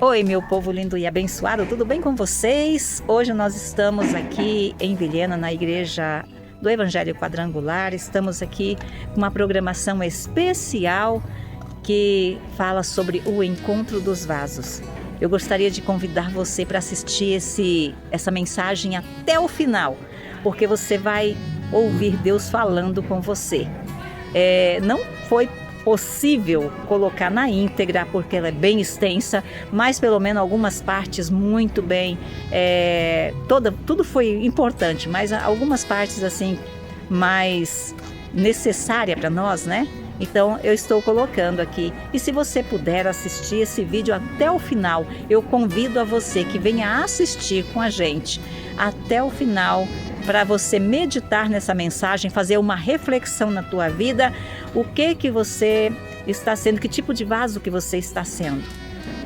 Oi, meu povo lindo e abençoado, tudo bem com vocês? Hoje nós estamos aqui em Vilhena, na igreja do Evangelho Quadrangular. Estamos aqui com uma programação especial que fala sobre o encontro dos vasos. Eu gostaria de convidar você para assistir essa mensagem até o final, porque você vai ouvir Deus falando com você. Não foi possível colocar na íntegra, porque ela é bem extensa, mas pelo menos algumas partes muito bem, tudo foi importante, mas algumas partes assim mais necessárias para nós, né? Então eu estou colocando aqui, e se você puder assistir esse vídeo até o final, eu convido a você que venha assistir com a gente até o final, para você meditar nessa mensagem, fazer uma reflexão na tua vida, o que você está sendo, que tipo de vaso que você está sendo,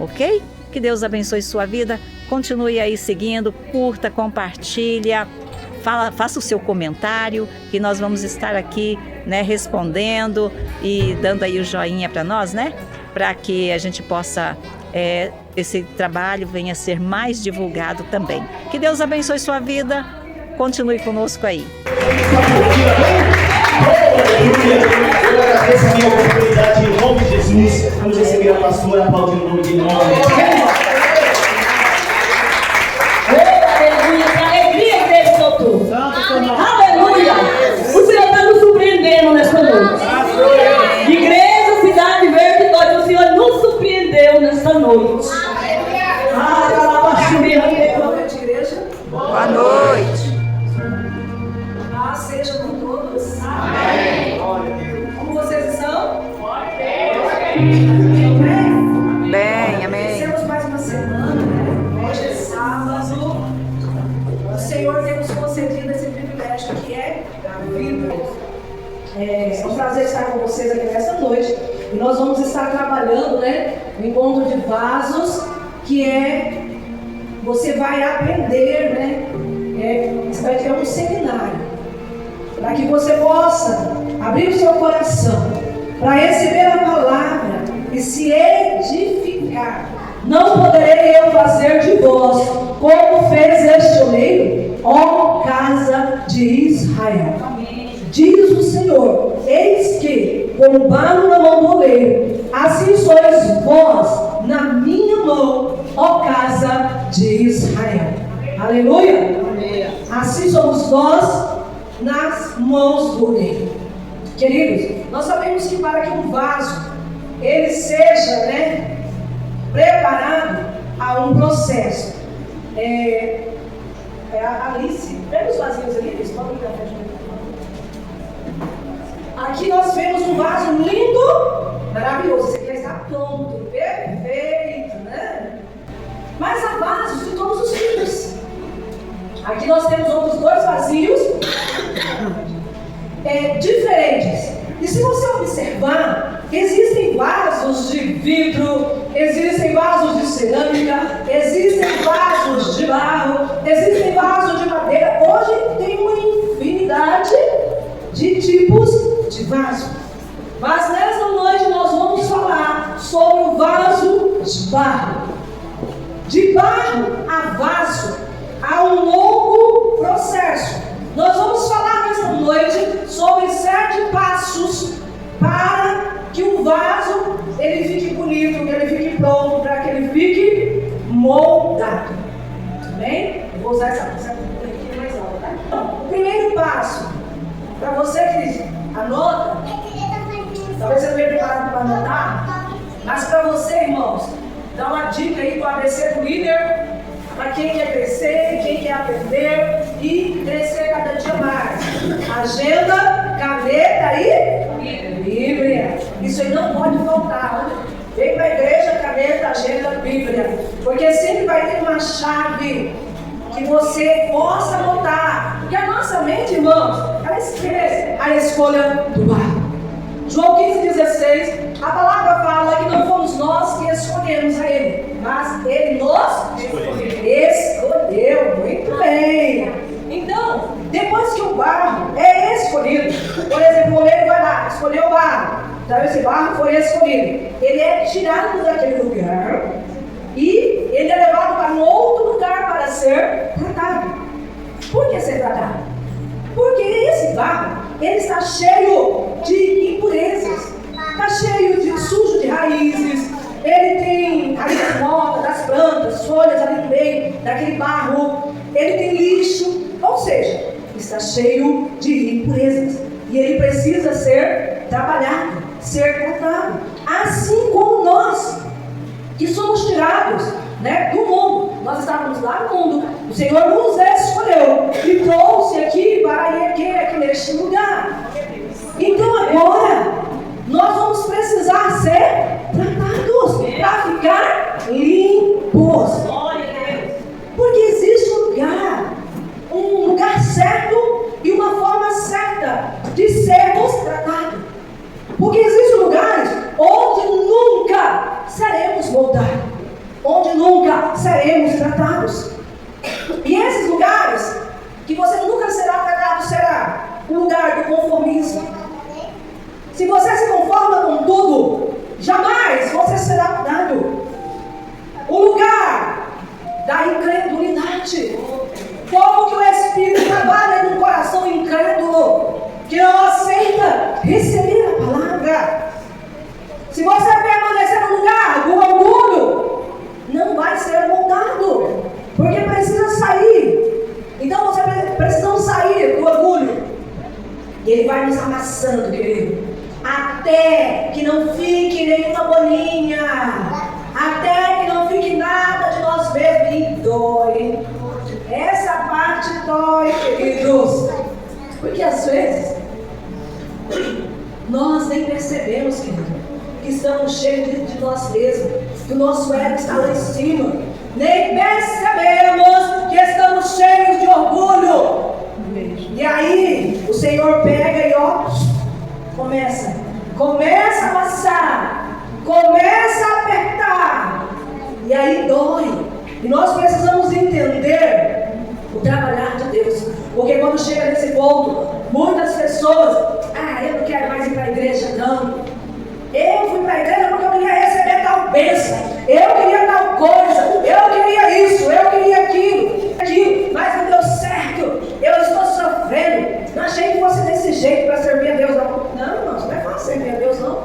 ok? Que Deus abençoe sua vida, continue aí seguindo, curta, compartilha, faça o seu comentário, que nós vamos estar aqui, né, respondendo e dando aí o joinha para nós, né? Para que a gente possa, esse trabalho venha a ser mais divulgado também. Que Deus abençoe sua vida. Continue conosco aí. Eu agradeço a minha oportunidade em nome de Jesus. Vamos receber a pastora aplaudindo o nome de nome. Aleluia, que alegria desse doutor. Aleluia. O Senhor está nos surpreendendo nesta noite. Igreja, Cidade Verde, o Senhor nos surpreendeu nesta noite. Boa noite. Seja com todos. Amém. Como vocês estão? Bem, amém. Temos mais uma semana, né? Hoje é sábado. O Senhor tem nos concedido esse privilégio que é a vida. É um prazer estar com vocês aqui nesta noite. E nós vamos estar trabalhando, né? No encontro de vasos, que você vai aprender, né? Você vai ter um seminário, para que você possa abrir o seu coração para receber a palavra e se edificar. Não poderei eu fazer de vós como fez este oleiro, ó casa de Israel. Diz o Senhor: eis que, como barro na mão do oleiro, assim sois vós na minha mão, ó casa de Israel. Aleluia! Assim somos nós nas mãos do oleiro. Queridos, nós sabemos que para que um vaso ele seja, né, preparado a um processo. Alice, pega os vasinhos ali, eles podem ir na frente. Aqui nós vemos um vaso lindo, maravilhoso. Esse aqui já está pronto, perfeito, né? Mas há vasos de todos os tipos. Aqui nós temos outros dois vazios diferentes. E se você observar, existem vasos de vidro, existem vasos de cerâmica, existem vasos de barro, existem vasos de madeira. Hoje tem uma infinidade de tipos de vaso. Mas nessa noite nós vamos falar sobre o vaso de barro. De barro a vaso, há um longo processo. Nós vamos falar nessa noite sobre 7 passos para que um vaso ele fique bonito, que ele fique pronto, para que ele fique moldado. Tudo bem? Eu vou usar essa aqui mais alta, tá? Então, o primeiro passo, para você que anota, talvez você não venha preparado para anotar, mas para você, irmãos, dá uma dica aí do ABC do líder. Para quem quer crescer, quem quer aprender e crescer cada dia mais. Agenda, caneta e Bíblia. Isso aí não pode faltar. Vem para a igreja, caneta, agenda, Bíblia. Porque sempre vai ter uma chave que você possa anotar. Porque a nossa mente, irmãos, ela esquece a escolha do barro. João 15,16, a palavra fala que não fomos nós que escolhemos a Ele, mas Ele nos escolheu. Muito bem. Então, depois que o barro é escolhido, por exemplo, o oleiro vai lá, escolheu o barro, então esse barro foi escolhido, ele é tirado daquele lugar e ele está cheio de impurezas, está cheio de sujo de raízes, ele tem raízes mortas das plantas, folhas ali no meio, daquele barro, ele tem lixo, ou seja, está cheio de impurezas. E ele precisa ser trabalhado, ser tratado. Assim como nós, que somos tirados, né, do mundo. Nós estávamos lá no mundo. O Senhor nos escolheu e trouxe aqui para aqui neste lugar. Então agora, nós vamos precisar ser tratados para ficar limpos. Porque existe um lugar certo e uma forma certa de sermos tratados. Porque existem lugares onde nunca seremos moldados, onde nunca seremos tratados. E esses lugares que você nunca será tratado será o lugar do conformismo. Se você se conforma com tudo, jamais você será mudado. O lugar da incredulidade. Como que o Espírito trabalha no coração incrédulo, que não aceita receber a palavra. Se você permanecer no lugar do orgulho, não vai ser moldado, porque precisa sair. Então você precisa sair do orgulho. E ele vai nos amassando, querido, até que não fique nenhuma bolinha, até que não fique nada de nós mesmos. E dói. Essa parte dói, queridos. Porque às vezes nós nem percebemos, querido, que estamos cheios de nós mesmos, que o nosso ego está lá em cima. Nem percebemos que estamos cheios de orgulho. E aí o Senhor pega e começa a amassar, começa a apertar, e aí dói. E nós precisamos entender o trabalhar de Deus. Porque quando chega nesse ponto, muitas pessoas, eu não quero mais ir para a igreja, não. Eu fui para a igreja porque eu queria receber tal bênção, eu queria tal coisa, eu queria isso, eu queria aquilo, mas não deu certo, eu estou sofrendo. Não achei que fosse desse jeito para servir a Deus, não. Não, irmãos, não é fácil servir a Deus, não.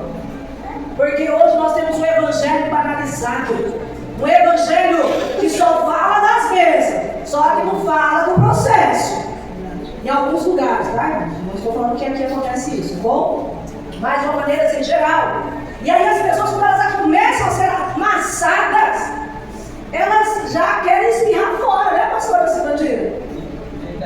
Porque hoje nós temos um evangelho banalizado. Um evangelho que só fala das bênçãos, só que não fala do processo. Em alguns lugares, tá? Não estou falando que aqui acontece isso, bom? Mas de uma maneira assim, geral. E aí as pessoas, quando elas já começam a ser amassadas, elas já querem espirrar fora, né, pastora Cidadina?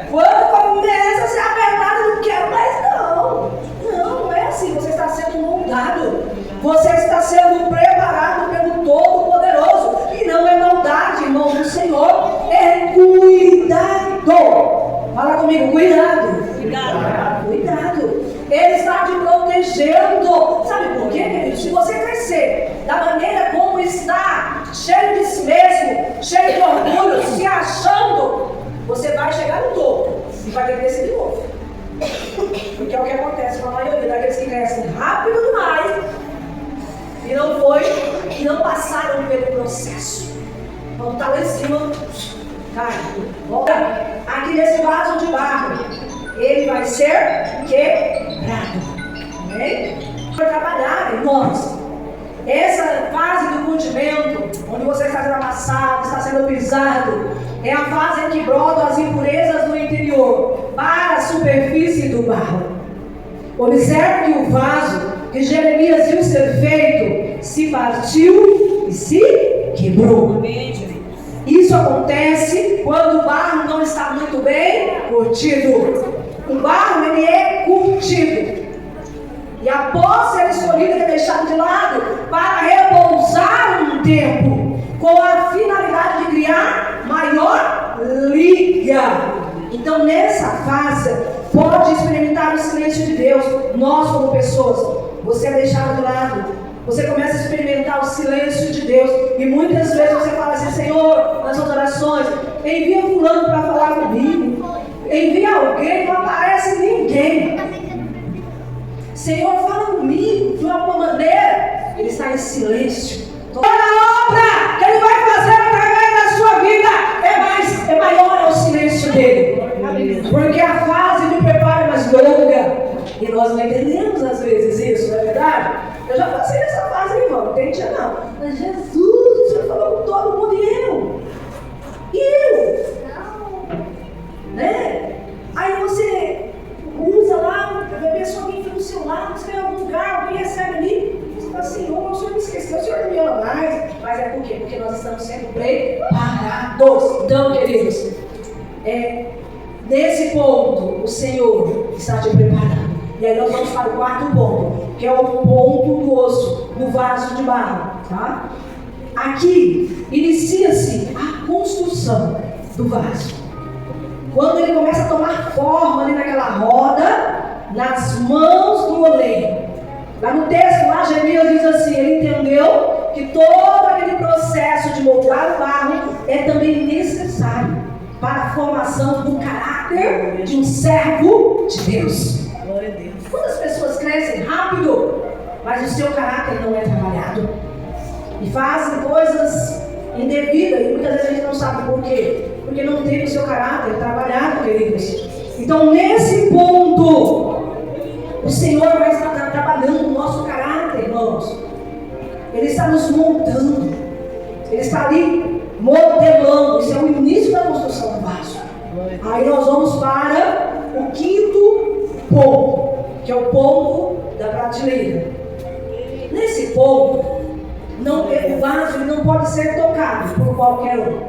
Quando começa a ser apertada, eu não quero mais, não. Não é assim. Você está sendo moldado. Você está sendo preparado pelo Todo-Poderoso. E não é maldade, irmão do Senhor. É cuidado. Fala comigo, cuidado. Cuidado. Ele está te protegendo. Sabe por quê, querido? Se você crescer da maneira como está, cheio de si mesmo, cheio de orgulho, se achando, você vai chegar no topo e vai ter que descer de novo. Porque é o que acontece com a maioria daqueles que crescem rápido demais e não passaram pelo processo. Quando está lá em cima, cai. Volta. Aqui nesse vaso de barro, ele vai ser quebrado. Amém? Vai trabalhar em nós. Essa fase do condimento, onde você está sendo amassado, está sendo pisado, é a fase em que brotam as impurezas do interior para a superfície do barro. Observe que o vaso que Jeremias viu ser feito se partiu e se quebrou. Isso acontece quando o barro não está muito bem curtido. O barro, ele é curtido. E após ser escolhido, ele é deixado de lado para repousar um tempo, com a finalidade de criar maior liga. Então, nessa fase, pode experimentar o silêncio de Deus. Nós, como pessoas, você é deixado de lado. Você começa a experimentar o silêncio de Deus. E muitas vezes você fala assim: Senhor, nas suas orações, envia fulano para falar comigo. Envia alguém, não aparece ninguém. Senhor, fala comigo de alguma maneira. Ele está em silêncio. Toda a obra que Ele vai fazer através da sua vida é maior ao silêncio dele. Porque a fase de preparo é mais longa. estamos sendo preparados. Então, queridos, nesse ponto, o Senhor está te preparando. E aí nós vamos para o quarto ponto, que é o ponto do osso, do vaso de barro, tá? Aqui, inicia-se a construção do vaso. Quando ele começa a tomar forma ali naquela roda, nas mãos do oleiro. Lá no texto, lá Jeremias diz assim, ele entendeu que todo aquele processo de moldar o barro é também necessário para a formação do caráter de um servo de Deus. Glória a Deus. Quantas pessoas crescem rápido, mas o seu caráter não é trabalhado? E fazem coisas indevidas, e muitas vezes a gente não sabe por quê. Porque não tem o seu caráter trabalhado, queridos. Então, nesse ponto, o Senhor vai estar trabalhando o nosso caráter, irmãos. Ele está nos moldando. Ele está ali modelando. Isso é o início da construção do vaso. Aí nós vamos para o quinto ponto, que é o ponto da prateleira. Nesse ponto, o vaso não pode ser tocado por qualquer um.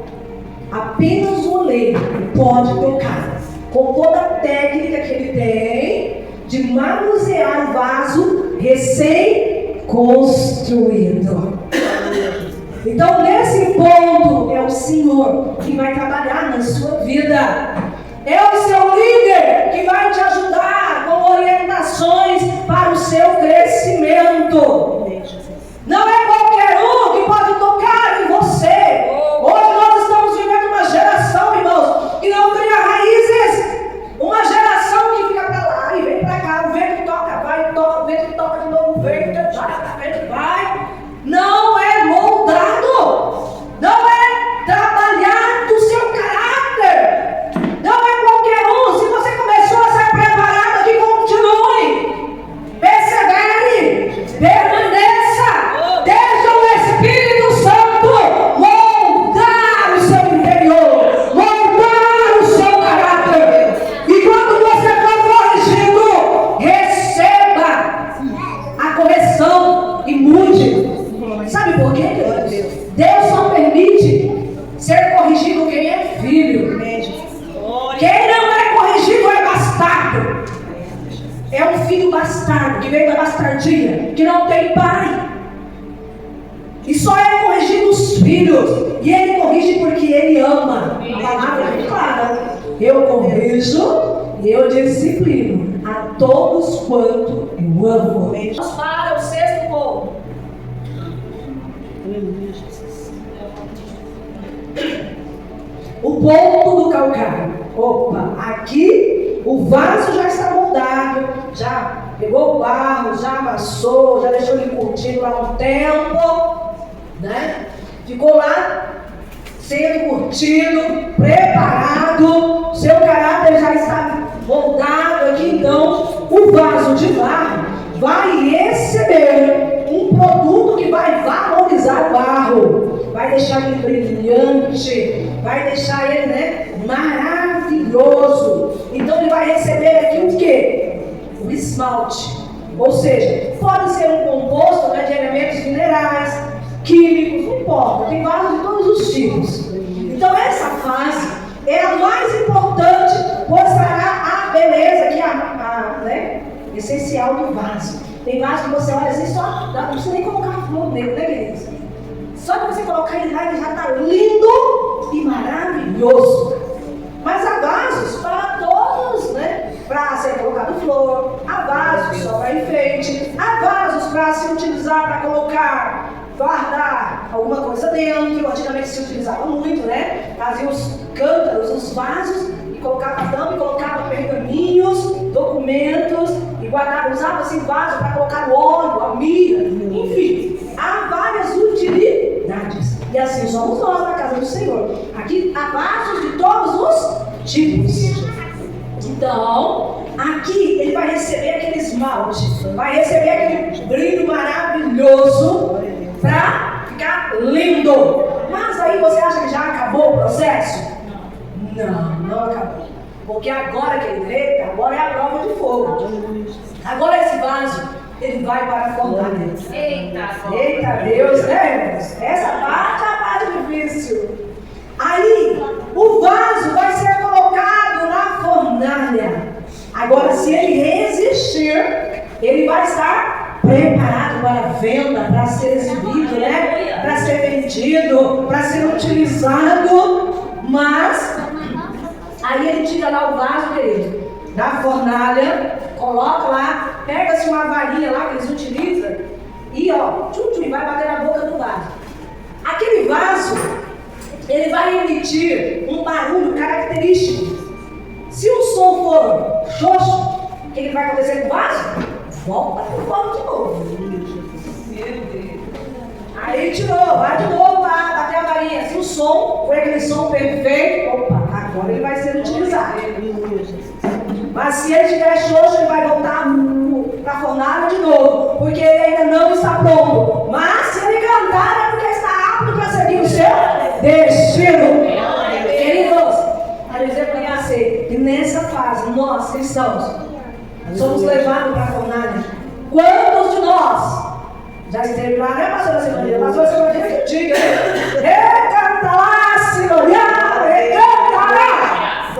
Apenas o oleiro pode tocar, com toda a técnica que ele tem de manusear o vaso recém-construído. Então, nesse ponto, é o Senhor que vai trabalhar na sua vida. É o seu líder que vai te ajudar com orientações para o seu crescimento. Não é qualquer um que pode tocar em você. Hoje nós estamos vivendo uma geração, irmãos, que não cria raízes. Uma geração que fica pra lá e vem pra cá. O vento toca, vai, toca, o vento toca de novo, o vento vai. Não é moldado. Não é trabalhado o seu caráter. Não é qualquer um. Se você começou a ser preparado aqui, continue. Persevere. Permaneça. Deixa o Espírito Santo moldar o seu interior, moldar o seu caráter. E quando você for corrigido, receba a correção e mude. Sabe por quê, Deus? Deus só permite ser corrigido quem é filho. Quem não é corrigido é bastardo. É um filho bastardo que veio da bastardia, que não tem pai. E só é corrigido os filhos. E ele corrige porque ele ama. A palavra é clara. Eu corrijo e eu disciplino a todos quanto eu amo. Vamos para o sexto ponto. O ponto do calcário. Opa, aqui o vaso já está moldado, já pegou o barro, já amassou, já deixou ele curtindo lá um tempo, né? Ficou lá sendo curtido, preparado, seu caráter já está moldado aqui. Então o vaso de barro vai receber um produto que vai valorizar o barro, vai deixar ele brilhante, vai deixar ele, maravilhoso. Então ele vai receber aqui o quê? O esmalte. Ou seja, pode ser um composto de elementos minerais, químicos, não importa, tem vasos de todos os tipos. Então essa fase é a mais importante, pois trará a beleza, que é essencial do vaso. Tem vaso que você olha assim, só não precisa nem colocar flor nele, né, queridos? Só que você colocar ele lá, ele já está lindo e maravilhoso. Mas há vasos para todos, para ser colocado flor, há vasos só para enfeite, há vasos para se utilizar, para colocar, guardar alguma coisa dentro. Antigamente se utilizava muito, fazia os cântaros, os vasos, e colocava a tampa, e colocava pergaminhos, documentos, e guardava, usava assim vaso para colocar o óleo, a mirra, enfim, há várias utilidades. E assim somos nós na casa do Senhor. Aqui há vasos de todos os tipos. Então, aqui ele vai receber aquele esmalte, vai receber aquele brilho maravilhoso para ficar lindo. Mas aí você acha que já acabou o processo? Não acabou. Porque agora, querido, agora é a prova de fogo. Agora esse vaso, ele vai para a fornalha. Eita Deus, né, irmãos? Essa parte é a parte difícil. venda, para ser exibido, né? Para ser vendido, para ser utilizado. Mas aí ele tira lá o vaso, querido, da fornalha, coloca lá, pega-se uma varinha lá que eles utilizam e ó, vai bater na boca do vaso. Aquele vaso, ele vai emitir um barulho característico. Se o som for xoxo, o que vai acontecer com o vaso? Volta pro fogo de novo. Meu Deus. Aí ele tirou, vai de novo lá, bater a varinha. Se o som foi aquele som perfeito, opa, agora ele vai ser utilizado. Mas se ele estiver xoxo, ele vai voltar para a fornalha de novo, porque ele ainda não está pronto. Mas se ele cantar, é porque está apto para seguir o seu destino. Queridos, quero dizer para você que nessa fase, nós cristãos, somos levados para a fornalha. Quantos de nós já esteve lá, né, pastora Simonia? Pastora Simonia que diga, canta lá, Simonia, canta lá.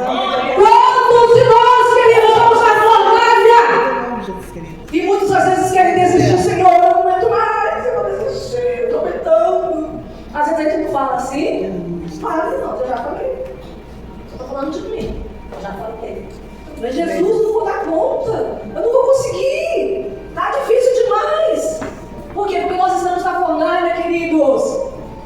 Quantos de nós, queridos, vamos à fornalha? E muitas às vezes querem desistir, Senhor, eu não aguento mais, eu vou desistir, eu estou aumentando. Às vezes a gente não fala assim, fala, não, eu já falei. Eu estou falando de mim, eu já falei. Mas Jesus, não vou dar conta, eu não vou conseguir, está difícil demais. Por quê? Porque nós estamos na fornalha, queridos.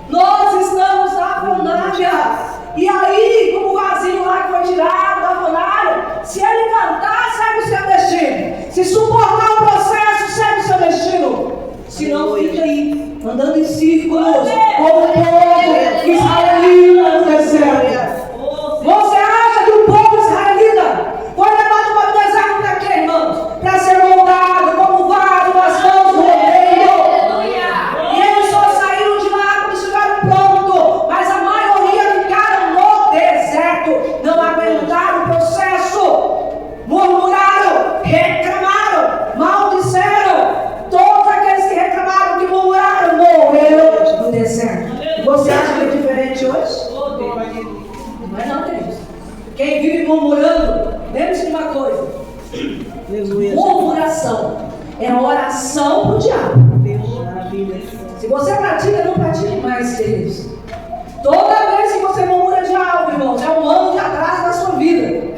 Nós estamos na fornalha. E aí, como o vazio lá que foi tirado da fornalha, se ele cantar, segue o seu destino. Se suportar o processo, segue o seu destino. Se não, fica aí, andando em círculos, como o povo israelita no deserto. Você acha que o povo israelita foi levado para o deserto para quê, irmãos? Para ser moldado como vaso nas mãos do oleiro. E eles só saíram de lá quando estiveram prontos. Mas a maioria ficaram no deserto. Não aguentaram o processo. Murmuraram, reclamaram, maldisseram. Todos aqueles que reclamaram, que murmuraram, morreram no deserto. Você acha que é diferente hoje? Não é não, queridos. Quem vive murmurando, lembre-se de uma coisa. Murmuração é uma oração para o diabo. Se você pratica, não pratique mais, queridos. Toda vez que você murmura de algo, irmãos, é um ano de atraso na sua vida.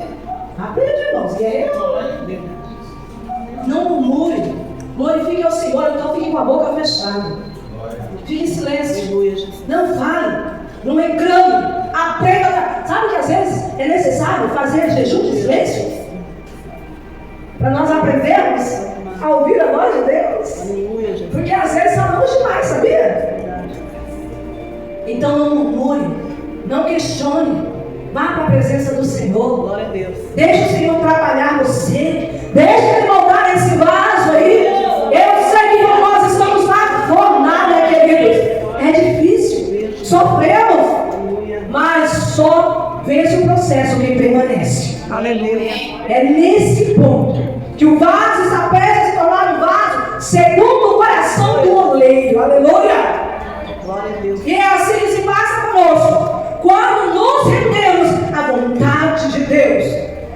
Aprende, irmãos, e aí? Não murmure. Glorifique ao Senhor, então fique com a boca fechada. Fique em silêncio. Não fale. Não reclame. Aprenda. Sabe que às vezes é necessário fazer jejum de silêncio? Para nós aprendermos a ouvir a voz de Deus. Porque às vezes falamos demais, sabia? Então não murmure, não questione. Vá para a presença do Senhor. Glória a Deus. Deixe o Senhor trabalhar você. Deixe Ele moldar esse vaso aí. Eu sei que nós estamos na fornalha, queridos. É difícil. Sofremos. Mas só vence o processo quem permanece. Aleluia. É nesse ponto que o vaso está prestes a se tornar um vaso segundo o coração do oleiro. Aleluia. Glória a Deus. E é assim que se passa conosco. Quando nos rendemos à vontade de Deus.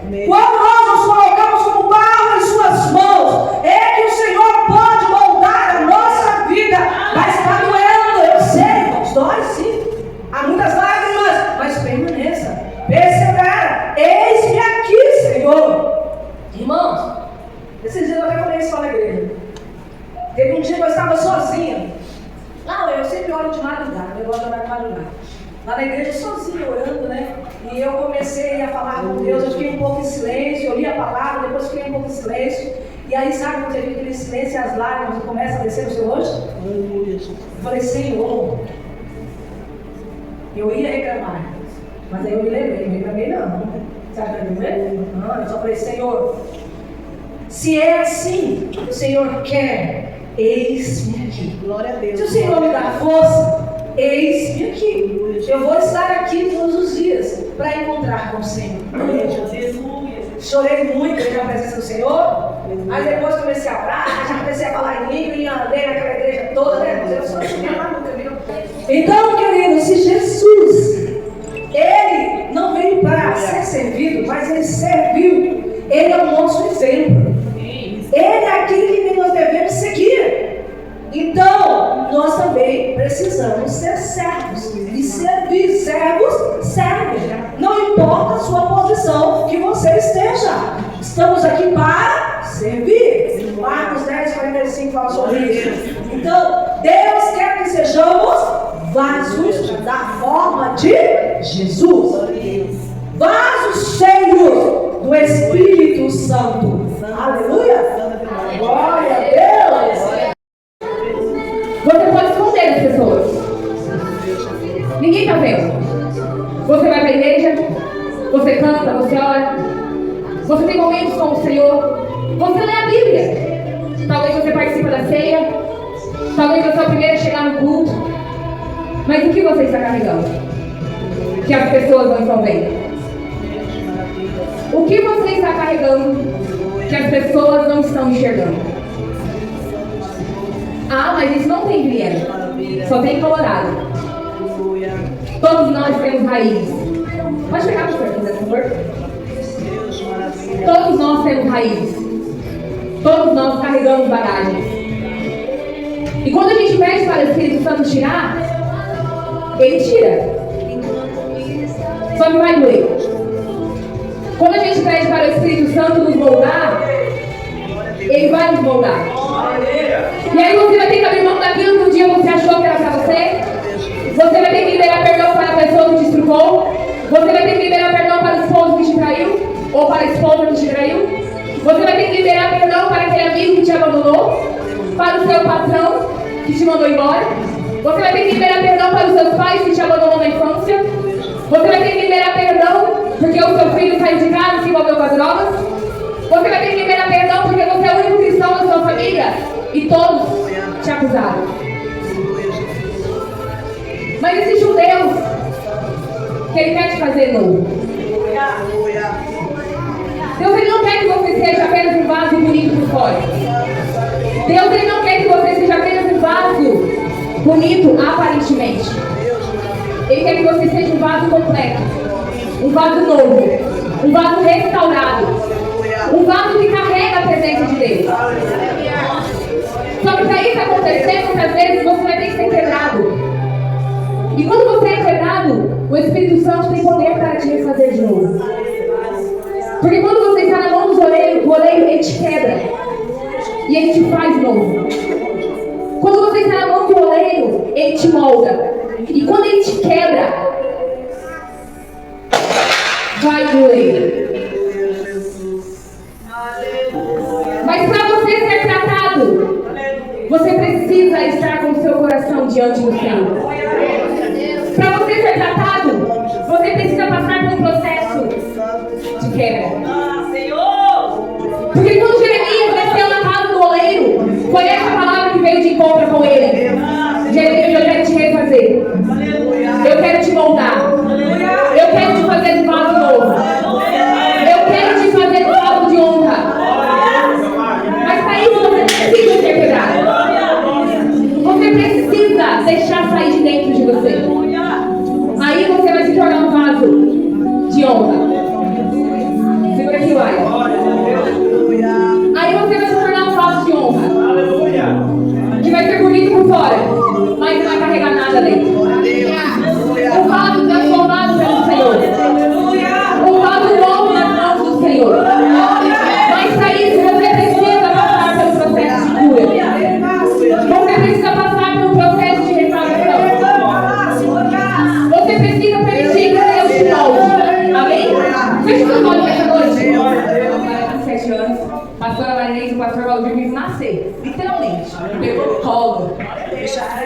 Amém. Quando nós nos colocamos como barro em suas mãos, é que o Senhor pode moldar a nossa vida. Mas está doendo, eu sei, irmãos, dói sim. Há muitas lágrimas, mas permaneça, persevera. Eis-me aqui, Senhor. Irmãos, esses dias eu até falei isso na igreja. Teve um dia que eu estava sozinha. Não, eu sempre oro de madrugada, eu gosto de orar de madrugada. Lá na igreja sozinha orando, né? E eu comecei a falar com Deus, eu fiquei um pouco em silêncio, eu li a palavra, depois fiquei um pouco em silêncio. E aí, sabe quando você fica aquele silêncio e as lágrimas começam a descer no seu rosto? Eu falei, Senhor, eu ia reclamar, mas aí eu me lembrei, não reclamei não. Sabe o que eu me lembrei? Não, eu só falei, Senhor, se é assim que o Senhor quer, eis-me aqui. Glória a Deus. Se o Senhor me dá força, eis-me aqui. Eu vou estar aqui todos os dias para encontrar com o Senhor. Chorei muito na presença do Senhor. Mas depois comecei a orar, já comecei a falar em língua e andei naquela igreja toda, né? Eu sou maluca, viu? Então, querido, se Jesus, Ele não veio para ser servido, mas Ele serviu. Ele é o nosso exemplo. Ele é aquele que nós devemos seguir. Então, que fala sobre isso. Então, Deus quer que sejamos vasos da forma de Jesus. Vasos cheios do Espírito Santo. Aleluia! Glória a Deus! Você pode esconder as pessoas. Ninguém está vendo. Você vai para a igreja, você canta, você ora, você tem momentos com o Senhor, você lê a Bíblia. Talvez você participe da ceia, talvez você é o primeiro a chegar no culto. Mas o que você está carregando? Que as pessoas não estão vendo. O que você está carregando que as pessoas não estão enxergando? Ah, mas isso não tem Viena, só tem Colorado. Todos nós temos raízes. Pode chegar para o senhor, por favor? Todos nós temos raízes. Todos nós carregamos bagagem. E quando a gente pede para o Espírito Santo tirar, ele tira. Só que vai doer. Quando a gente pede para o Espírito Santo nos moldar, ele vai nos moldar. E aí você vai ter que abrir mão daquilo que um dia você achou que era para você. Você vai ter que liberar perdão para a pessoa que te estrupou. Você vai ter que liberar perdão para o esposo que te traiu, ou para a esposa que te traiu. Você vai ter que liberar perdão para aquele amigo que te abandonou, para o seu patrão que te mandou embora. Você vai ter que liberar perdão para os seus pais que te abandonou na infância. Você vai ter que liberar perdão porque o seu filho saiu de casa e se envolveu com as drogas. Você vai ter que liberar perdão porque você é o único cristão da sua família e todos te acusaram. Mas existe um Deus que Ele quer te fazer novo. Deus, Ele não quer que você seja apenas um vaso bonito por fora. Deus, Ele não quer que você seja apenas um vaso bonito aparentemente. Ele quer que você seja um vaso completo, um vaso novo, um vaso restaurado, um vaso que carrega a presença de Deus. Só que para isso acontecer, muitas vezes você vai ter que ser quebrado. E quando você é quebrado, o Espírito Santo tem poder para te refazer de novo. Porque quando você está na mão do oleiro, o oleiro ele te quebra e ele te faz novo. Quando você está na mão do oleiro, ele te molda. E quando ele te quebra, vai doer. Mas para você ser tratado, você precisa estar com o seu coração diante do Senhor. Para você ser tratado, você precisa passar por um processo de quebra. Porque quando Jeremias desceu na casa do oleiro, foi essa palavra que veio de encontro com ele. Jeremias, eu quero te refazer. Eu quero te moldar. Eu quero te fazer um vaso novo. Eu quero te fazer um vaso de honra. Mas para isso você precisa ser quebrado. Você precisa deixar sair de dentro de você. Aí você vai se tornar um vaso de honra. Segura aqui, vai. Aí você vai se tornar um vaso de honra. Que vai ser bonito por fora, mas não vai carregar nada dentro. Um vaso transformado pelo Senhor. Um vaso novo nas mãos do Senhor. Mas para isso você precisa passar pelo processo de cura. Você precisa passar pelo processo de restauração. Você precisa permitir que Deus te molde. Amém? Feche seus olhos essa noite. Há 7 anos, a pastora Marinês e o pastor Valdir me nascer. Literalmente. Me pegou no colo.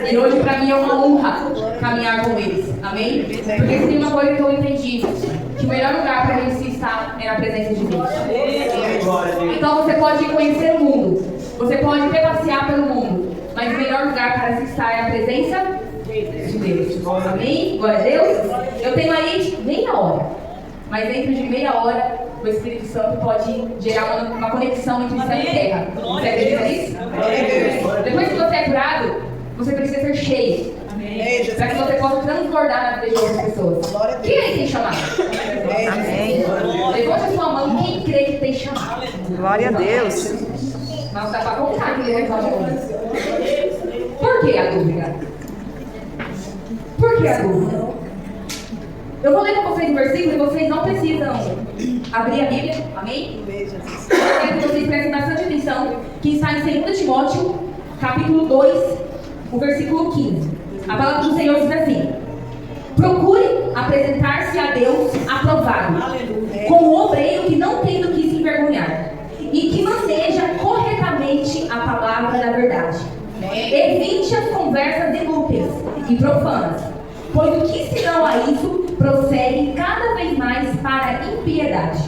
E hoje pra mim é uma honra caminhar com eles. Amém? Porque se tem uma coisa que eu entendi, que o melhor lugar pra gente se estar é na presença de Deus. Então você pode conhecer o mundo. Você pode até passear pelo mundo. Mas o melhor lugar para se estar é a presença de Deus. Amém? Glória a Deus. Eu tenho aí meia hora. Mas dentro de meia hora, o Espírito Santo pode gerar uma conexão entre céu e terra. Você acredita nisso? Depois que você é curado, você precisa ser cheio. Para que você possa transbordar na vida de outras pessoas. Quem aí tem chamado? Amém. Levante a sua mão, quem crê que tem chamado? Glória a Deus. Mas dá para contar que ele reclamou. Por que a dúvida? Por que a dúvida? Eu vou ler com vocês um versículo e vocês não precisam abrir a Bíblia, amém? Eu quero que vocês prestem bastante atenção, que está em 2 Timóteo, capítulo 2, o versículo 15. A palavra do Senhor diz assim: procure apresentar-se a Deus aprovado, como um obreiro que não tem do que se envergonhar e que maneja corretamente a palavra da verdade. Evite as conversas inúteis e profanas, pois o que se não a isso prossegue cada vez mais para a impiedade.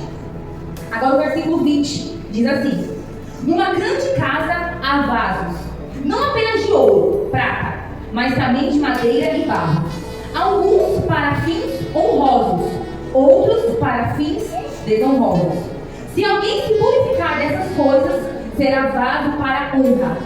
Agora o versículo 20 diz assim: numa grande casa há vasos, não apenas de ouro, prata, mas também de madeira e barro. Alguns para fins honrosos, outros para fins desonrosos. Se alguém se purificar dessas coisas, será vaso para honra,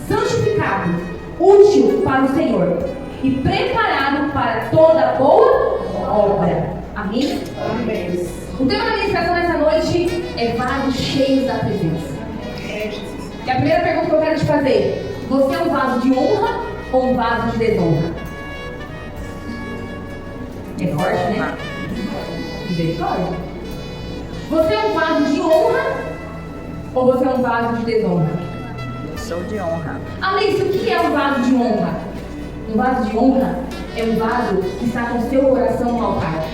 santificado, útil para o Senhor e preparado para toda boa obra. Amém? Amém. O tema da ministração nessa noite é vasos cheios da presença. E a primeira pergunta que eu quero te fazer: você é um vaso de honra ou um vaso de desonra? É forte, né? Misericórdia. Você é um vaso de honra ou você é um vaso de desonra? Eu sou de honra. Alice, o que é um vaso de honra? Um vaso de honra é um vaso que está com seu coração no altar.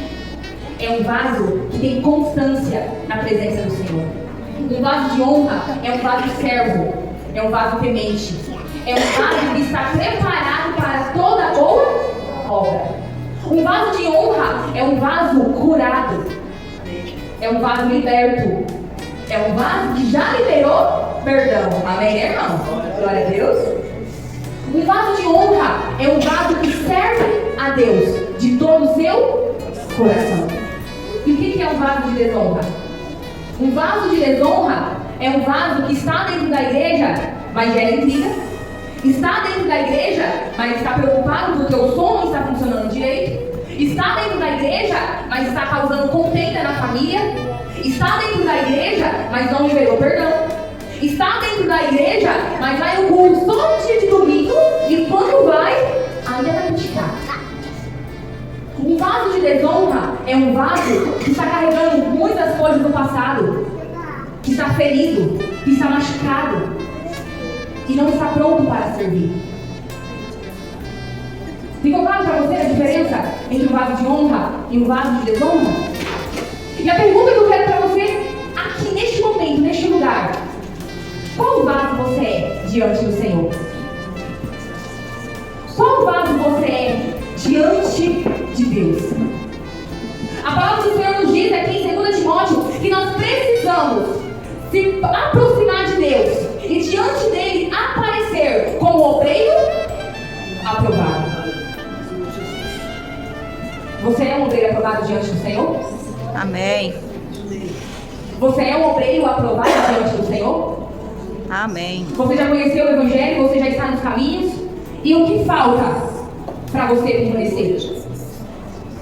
É um vaso que tem constância na presença do Senhor. Um vaso de honra é um vaso servo, é um vaso temente, é um vaso que está preparado para toda boa obra. Um vaso de honra é um vaso curado, é um vaso liberto, é um vaso que já liberou perdão. Amém, irmão? Glória a Deus. Um vaso de honra é um vaso que serve a Deus de todo o seu coração. E o que é um vaso de desonra? Um vaso de desonra é um vaso que está dentro da igreja, mas gera intriga. Está dentro da igreja, mas está preocupado porque o som não está funcionando direito. Está dentro da igreja, mas está causando contenda na família. Está dentro da igreja, mas não liberou perdão. Está dentro da igreja, mas vai ao culto só no dia de domingo e quando vai, ainda vai criticar. Um vaso de desonra é um vaso que está carregando muitas coisas do passado, que está ferido, que está machucado e não está pronto para servir. Ficou claro para você a diferença entre um vaso de honra e um vaso de desonra? E a pergunta que eu quero para você aqui neste momento, neste lugar: qual vaso você é diante do Senhor? Qual vaso você é diante de Deus? A palavra do Senhor nos diz aqui em 2 Timóteo que nós precisamos se aproximar de Deus e diante dele aparecer como obreiro aprovado. Você é um obreiro aprovado diante do Senhor? Amém. Você é um obreiro aprovado diante do Senhor? Amém. Você já conheceu o Evangelho? Você já está nos caminhos? E o que falta para você permanecer?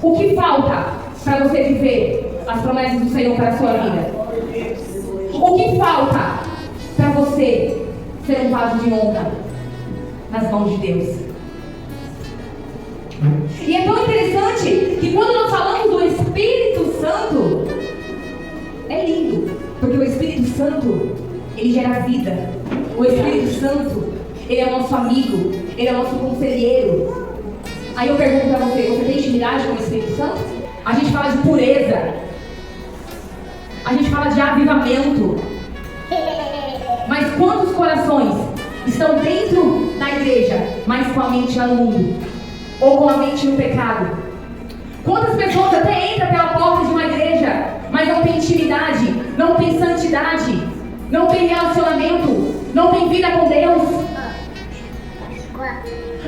O que falta para você viver as promessas do Senhor para a sua vida? O que falta para você ser um vaso de honra nas mãos de Deus? E é tão interessante que quando nós falamos do Espírito Santo, é lindo, porque o Espírito Santo, ele gera vida. O Espírito Santo, ele é o nosso amigo, ele é o nosso conselheiro. Aí eu pergunto para você: você tem intimidade com o Espírito Santo? A gente fala de pureza, a gente fala de avivamento, mas quantos corações estão dentro da igreja, mas com a mente lá no mundo? Ou com a mente no pecado? Quantas pessoas até entram pela porta de uma igreja, mas não tem intimidade, não tem santidade, não tem relacionamento, não tem vida com Deus?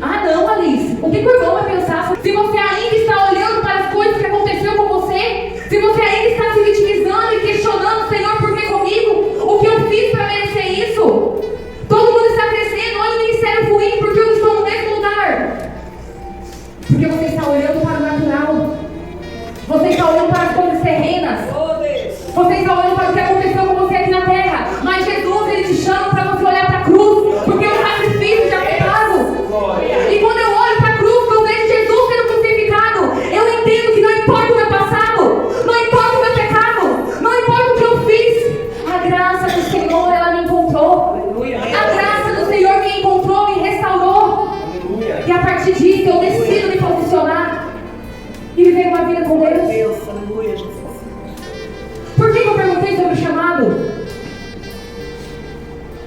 Ah não, Alice, o que o irmão vai pensar? Se você ainda está olhando para as coisas que aconteceram com você, se você ainda está se vitimizando e questionando: Senhor, por que comigo? O que eu fiz para merecer isso? Todo mundo está crescendo, olha o ministério fluindo, porque eu estou no mesmo lugar. Porque você está olhando para o natural. Você está olhando para as coisas terrenas. Você está olhando para o que aconteceu com você aqui na terra. Mas Jesus, ele te chama para você olhar para a cruz, porque o sacrifício já foi pago. E quando eu olho para a cruz, eu vejo Jesus sendo crucificado, eu entendo que não importa o meu passado, não importa o meu pecado, não importa o que eu fiz, a graça do Senhor, ela me encontrou. A graça do Senhor me encontrou. vida com Deus. Por que eu perguntei sobre o chamado?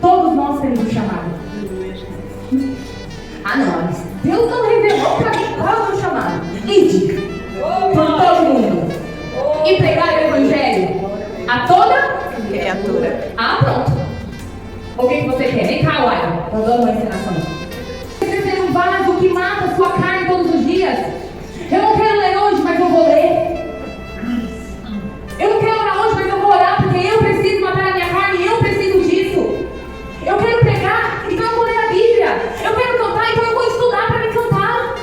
Todos nós temos um chamado. Ah não, Alice, Deus não revelou para mim qual é o chamado. Ide por todo mundo e pregar o evangelho a toda Criatura. Ah, pronto. O que você quer? Vem cá, Uai. Eu dou uma ensinação. Você ser um vaso que mata a sua carne todos os dias. Eu não quero ler hoje, mas eu vou ler. Eu não quero orar hoje, mas eu vou orar, porque eu preciso matar a minha carne e eu preciso disso. Eu quero pregar, então eu vou ler a Bíblia. Eu quero cantar, então eu vou estudar para me cantar.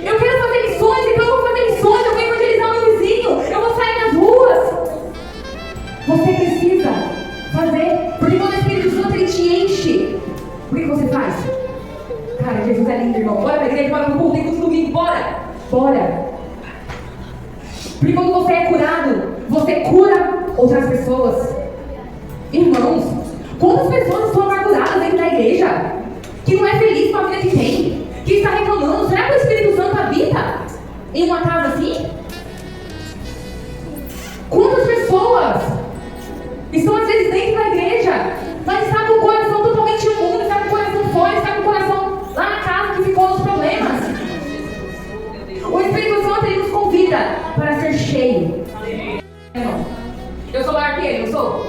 Eu quero fazer missões, então eu vou fazer missões. Eu vou evangelizar o meu vizinho. Eu vou sair nas ruas. Você precisa fazer, porque quando o Espírito Santo ele te enche, o que você faz? Cara, Jesus é lindo, irmão. Bora pra igreja, bora pro culto, tem culto domingo, bora! Bora! Porque quando você é curado, você cura outras pessoas. Irmãos, quantas pessoas estão amarguradas dentro da igreja? Que não é feliz com a vida que tem? Que está reclamando? Será que o Espírito Santo habita em uma casa assim? Quantas pessoas estão às vezes dentro da igreja, mas está com o coração totalmente imundo, está com o coração fora, está com o coração lá na casa que ficou nos problemas. O Espírito Santo ele nos convida para ser cheio. Eu sou maior que ele, não sou?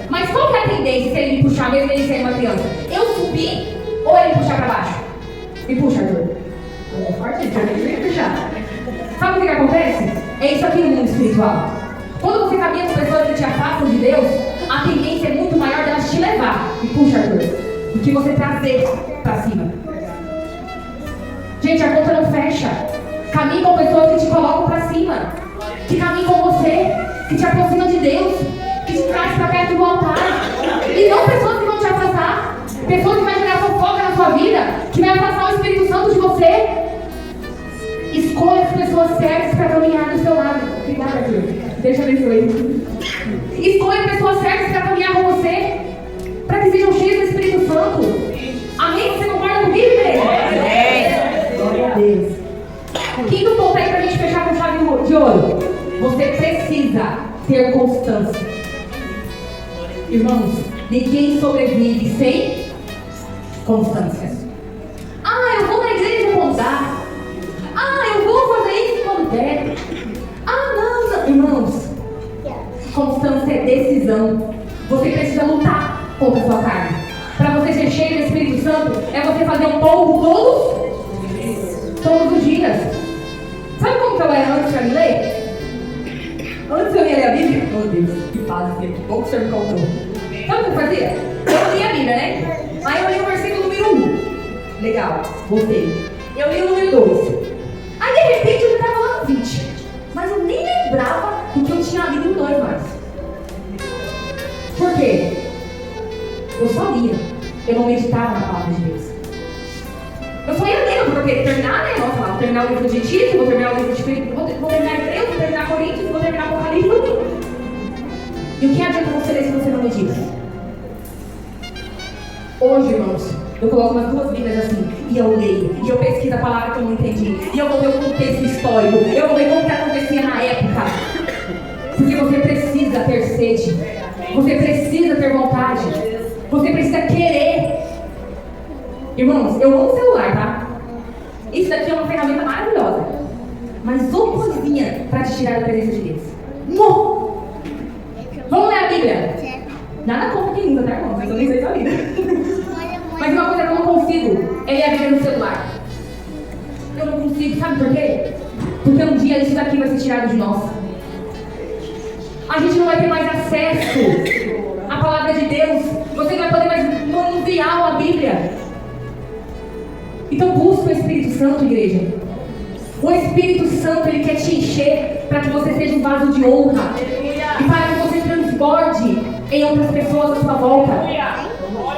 Mas qual que é a tendência se ele me puxar, mesmo ele sendo uma criança? Eu subir ou ele me puxar para baixo? Me puxa, Arthur. É forte, ele tem que me puxar. Sabe o que acontece? É isso aqui no mundo espiritual. Quando você caminha com pessoas que te afastam de Deus, a tendência é muito maior delas te levar, e puxa, Arthur, do que você trazer pra cima. Gente, a conta não fecha. Caminhe com pessoas que te colocam pra cima, que caminham com você, que te aproximam de Deus, que te trazem pra perto do altar. E não pessoas que vão te afastar, pessoas que vão gerar fofoca na sua vida, que vai afastar o Espírito Santo de você. Escolha as pessoas certas para caminhar do seu lado. Obrigada, Arthur. Deixa eu abençoe. Escolha pessoas certas para caminhar com você, para que sejam cheios do Espírito Santo. Amém? Você concorda comigo, igreja? Amém. Glória a Deus. Quinto ponto aí para a gente fechar com chave de ouro. Você precisa ter constância. Irmãos, ninguém sobrevive sem constância. Ah, eu vou na igreja quando dá. Ah, eu vou fazer isso quando der. Ah, não. Irmãos, constância é decisão. Você precisa lutar contra a sua carne. Para você ser cheio do Espírito Santo, é você fazer um pouco todos os dias. Sabe como que eu era antes para me ler? Antes eu ia ler a Bíblia. Oh Deus, que paz, que pouco o Senhor me contou. Sabe o que eu fazia? Eu li a Bíblia, né? Aí eu li o versículo número 1. Legal, voltei. Eu li o número 2. Aí de repente eu já estava lá no 20. Mas eu nem lembrava do que eu tinha lido no 2 mais. Por quê? Eu só lia. Eu não meditava na palavra de Deus. Eu só ia lendo, porque terminar, né? Nossa, vou terminar o livro de Tito, vou terminar o livro de Filipe, vou terminar Hebreus, vou terminar Coríntios, vou terminar Apocalipse, e o que adianta você ler se você não medita? Hoje, irmãos, eu coloco umas 2 Bíblias assim, e eu leio, e eu pesquiso a palavra que eu não entendi, e eu vou ver o contexto histórico, eu vou ver como que acontecia na época. Porque você precisa ter sede, você precisa ter vontade, você precisa querer. Irmãos, eu amo o celular, tá? Isso daqui é uma ferramenta maravilhosa, mas ô coisinha pra te tirar da presença de Deus. No! Vamos ler a Bíblia. Nada contra quem usa, tá, irmão? Mas eu nem sei sua vida. Mas uma coisa que eu não consigo é ler a Bíblia no celular. Eu não consigo, sabe por quê? Porque um dia isso daqui vai ser tirado de nós. A gente não vai ter mais acesso à palavra de Deus. Você não vai poder mais manusear a Bíblia. Então busca o Espírito Santo, igreja. O Espírito Santo, ele quer te encher para que você seja um vaso de honra. E para que você transborde em outras pessoas à sua volta.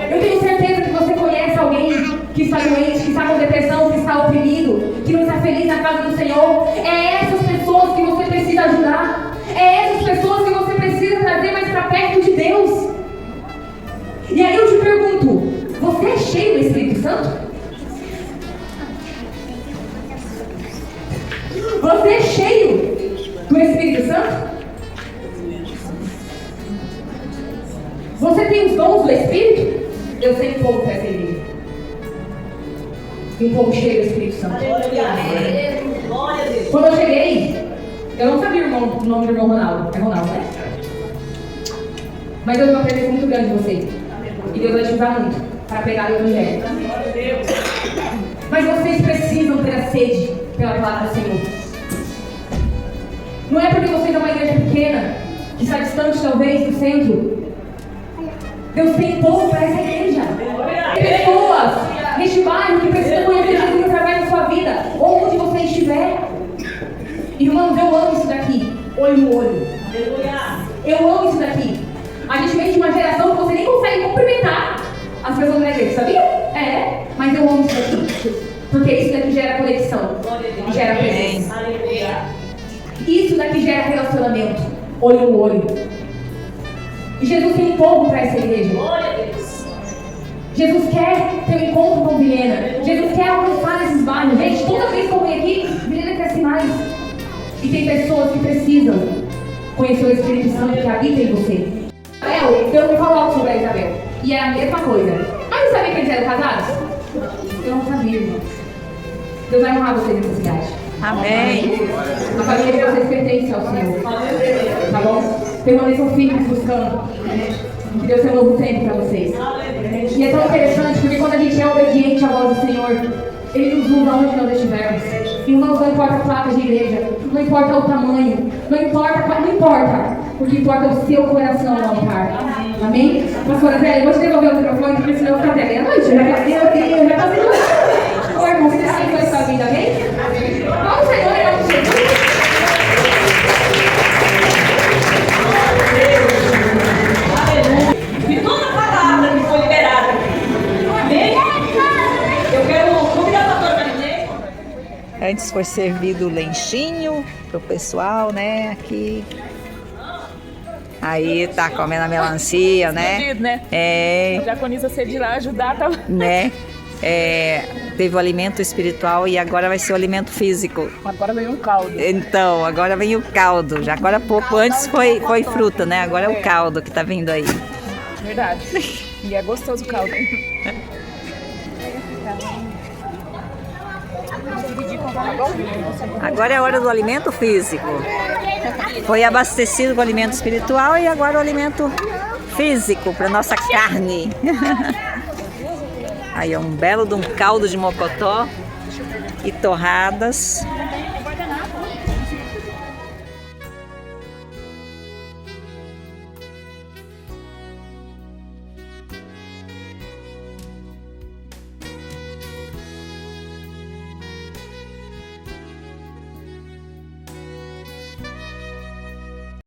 Eu tenho certeza que você conhece alguém que está doente, que está com depressão, que está oprimido, que não está feliz na casa do Senhor. É essas pessoas que você precisa ajudar. É essas pessoas que você precisa trazer mais para perto de Deus. E aí eu te pergunto, você é cheio do Espírito Santo? Você é cheio? do Espírito Santo? Você tem os dons do Espírito? Eu sei um pouco para essa igreja. E um pouco cheio do Espírito Santo. Quando eu cheguei, eu não sabia o nome do irmão Ronaldo. É Ronaldo, né? Mas eu tenho uma presença muito grande de vocês. E Deus vai te usar muito para pegar o Evangelho. Mas vocês precisam ter a sede pela palavra do Senhor. Não é porque vocês são uma igreja pequena, que está distante talvez do centro. Deus tem povo para essa igreja. Tem pessoas neste bairro que precisam conhecer Jesus através da sua vida, onde você estiver. Irmãos, eu amo isso daqui, olho no olho. Eu amo isso daqui. A gente vem de uma geração que você nem consegue cumprimentar as pessoas da igreja, sabia? É, mas eu amo isso daqui. Porque isso daqui gera conexão e gera presença. Isso daqui gera relacionamento, olho no olho. E Jesus tem um povo para essa igreja. Jesus quer ter um encontro com Vilhena. Jesus quer alcançar nesses bairros. Gente, toda vez que eu venho aqui, Vilhena cresce mais. E tem pessoas que precisam conhecer o Espírito Santo que habita em você. Deus me falou sobre a Isabel. E é a mesma coisa. Mas você sabia que eles eram casados? Eu não sabia, irmão. Deus vai honrar vocês nessa cidade. Amém. A família de vocês pertence ao Senhor. Tá bom? Permaneçam firmes buscando. Que Deus tem um novo tempo para vocês. E é tão interessante porque quando a gente é obediente à voz do Senhor, Ele nos usa onde nós estivermos. Irmãos, não importa a placa de igreja, não importa o tamanho, não importa. O que importa é o seu coração no altar. Amém? Pastora Zé, eu vou te devolver o microfone, porque senão eu vou ficar até meia-noite. Eu já passei do Ô, irmão, você abençoe a sua vida, amém? Vamos, Senhor, em nome de Jesus. E toda a palavra que foi liberada aqui. Amém? Eu quero convidar a pastora para dizer. Antes foi servido o lanchinho pro pessoal, né? Aqui. Aí tá comendo a melancia, né? É. A diaconisa ser de lá ajudar, tá? Né? Teve o alimento espiritual e agora vai ser o alimento físico. Agora vem um caldo. Então, agora vem o caldo. Já agora pouco antes foi fruta, né? Agora é o caldo que tá vindo aí. Verdade. E é gostoso o caldo, hein? Agora é a hora do alimento físico. Foi abastecido com o alimento espiritual e agora o alimento físico para nossa carne. Aí é um belo de um caldo de mocotó e torradas.